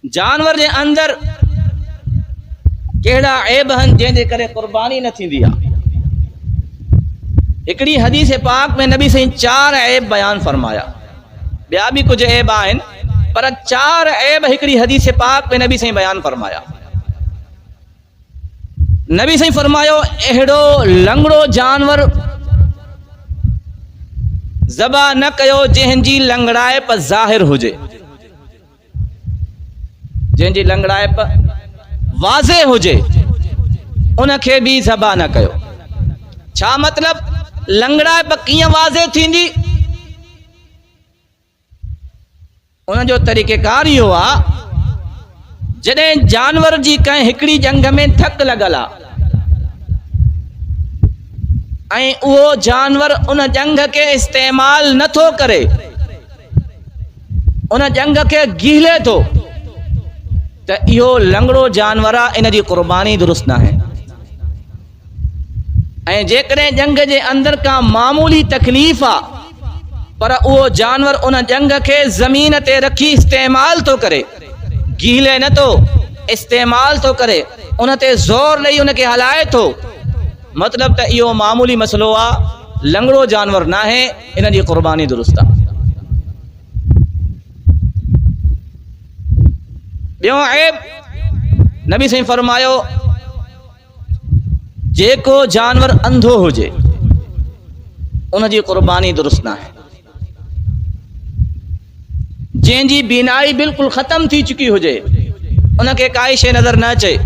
जानवर जे अंदर कहिड़ा ऐब आहिनि जंहिंजे करे कुर्बानी न थींदी आहे। हिकिड़ी हदीस पाक में नबी साईं 4 ऐब बयान फरमाया। ॿिया बि कुछ ऐब आहिनि पर 4 ऐब हिकिड़ी हदीस पाक में नबी साईं बयान फरमाया। नबी साईं फरमायो अहिड़ो लंगड़ो जानवर ज़बा न कयो जंहिंजी लंगड़ाइप ज़ाहिर हुजे, जंहिंजी लंगड़ाइप वाज़े हुजे उनखे भी ज़बा न कयो। छा मतलब लंगड़ाइप कीअं वाज़े थींदी? उन जो तरीक़ेकार इहो आहे जॾहिं जानवर जी कंहिं हिकिड़ी जंग में थक लॻल आहे ऐं उहो जानवर उन जंग के इस्तेमाल नथो करे, उन जंग के गीले थो, त इहो लंगड़ो जानवर आहे, इन जी कुर्बानी दुरुस्त न आहे। ऐं जेकॾहिं जंग जे अंदर का मामूली तकलीफ़ आहे पर उहो जानवर उन जंग के ज़मीन ते रखी इस्तेमाल तो करे, गीले न तो इस्तेमाल तो करे, उन ते ज़ोर ॾेई उनखे हलाए थो, मतलब त इहो मामूली मसलो आहे, लंगड़ो जानवर न आहे, इन जी कुर्बानी दुरुस्त आहे। ॿियो ऐब नबी साईं फरमायो जेको जानवर अंधो हुजे उन जी कुर्बानी दुरुस्त न आहे। जंहिंजी बीनाई बिल्कुल ख़त्म थी चुकी हुजे, उनखे काई शइ नज़र न अचे,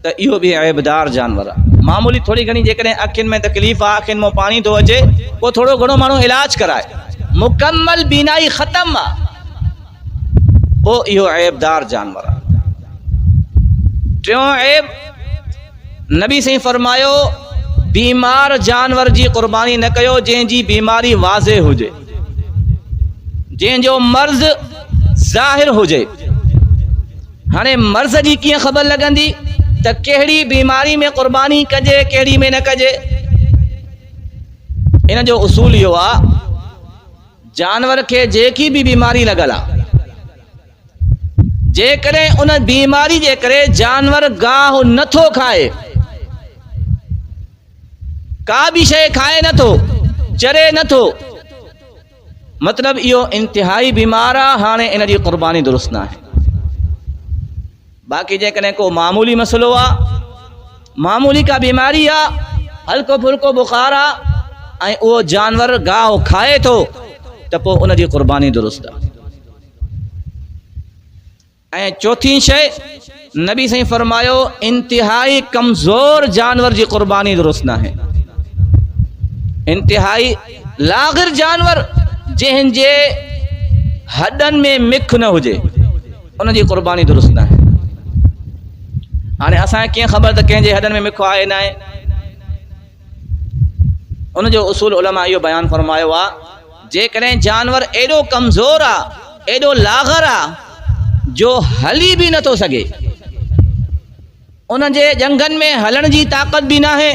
त इहो भी ऐबदार जानवर आहे। मामूली थोड़ी घणी जेकॾहिं अखियुनि में तकलीफ़ आहे, अखियुनि में पानी थो अचे, पोइ थोड़ो घणो माण्हू इलाज कराए, मुकम्मल बीनाई ख़त्म आहे, पोइ इहो ऐबदार जानवर आहे। टियों ऐब नबी साईं फरमायो बीमार जानवर जी कुर्बानी न कयो जंहिंजी बीमारी वाज़े हुजे, जंहिंजो मर्ज़ ज़ाहिर हुजे। हाणे मर्ज़ जी कीअं ख़बर लॻंदी त कहिड़ी बीमारी में कुर्बानी कजे कहिड़ी में न कजे? इन जो उसूल इहो आहे जानवर खे जेकी भी बीमारी लॻल आहे, जेकॾहिं उन बीमारी जे करे जानवर गाह नथो खाए, का भी शइ खाए नथो, चरे नथो, मतलब इहो इंतिहाई बीमार आहे, हाणे इन जी कुर्बानी दुरुस्त न आहे। बाक़ी जेकॾहिं को मामूली मसलो आहे, मामूली का बीमारी आहे, हल्को फुल्को बुखार आहे ऐं उहो जानवर गाह खाए थो, त पोइ उन जी कुर्बानी दुरुस्त आहे। ऐं चौथी शइ नबी साईं फरमायो इंतिहाई कमज़ोर जानवर जी कुर्बानी दुरुस्त न आहे। इंतिहाई लाग़िर जानवर जंहिंजे हॾनि में मिख न हुजे, उन जी कुर्बानी दुरुस्त न आहे। हाणे असांखे कीअं ख़बर त कंहिंजे हॾनि में मिख आहे न आहे? उन जो उसूल उलमा इहो बयान फरमायो आहे जेकॾहिं जानवर एॾो कमज़ोर आहे, एॾो लाग़िर आहे जो हली भी नथो सघे, उन जे जंगनि में हलण जी ताक़त भी न आहे,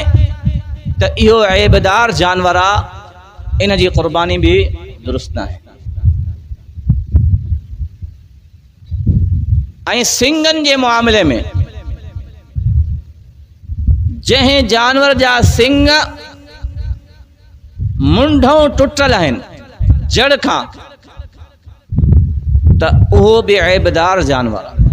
त इहो ऐबदार जानवर आहे, इन जी कुर्बानी भी दुरुस्त न आहे। ऐं सिंगनि जे मामले में जंहिं जानवर जा सिंग मुंढों टुटल आहिनि जड़ खां, त उहो भी ऐबदार जानवर आहे।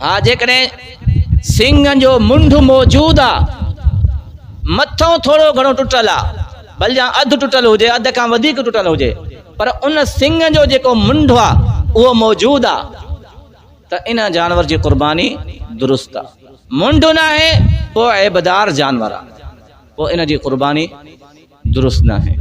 हा जेकॾहिं सिंग जो मुंढ मौजूद आहे, मथों थोड़ो घणो टुटल आहे, भलिया अधु टुटल हुजे, अधु खां वधीक टुटल हुजे, पर उन सिंग जो जेको मुंढ आहे उहो मौजूद आहे, त इन जानवर जी कुर्बानी दुरुस्त आहे। मुंढ न आहे पोइ ऐबदार जानवर आहे, पोइ इन जी कुर्बानी दुरुस्त न आहे।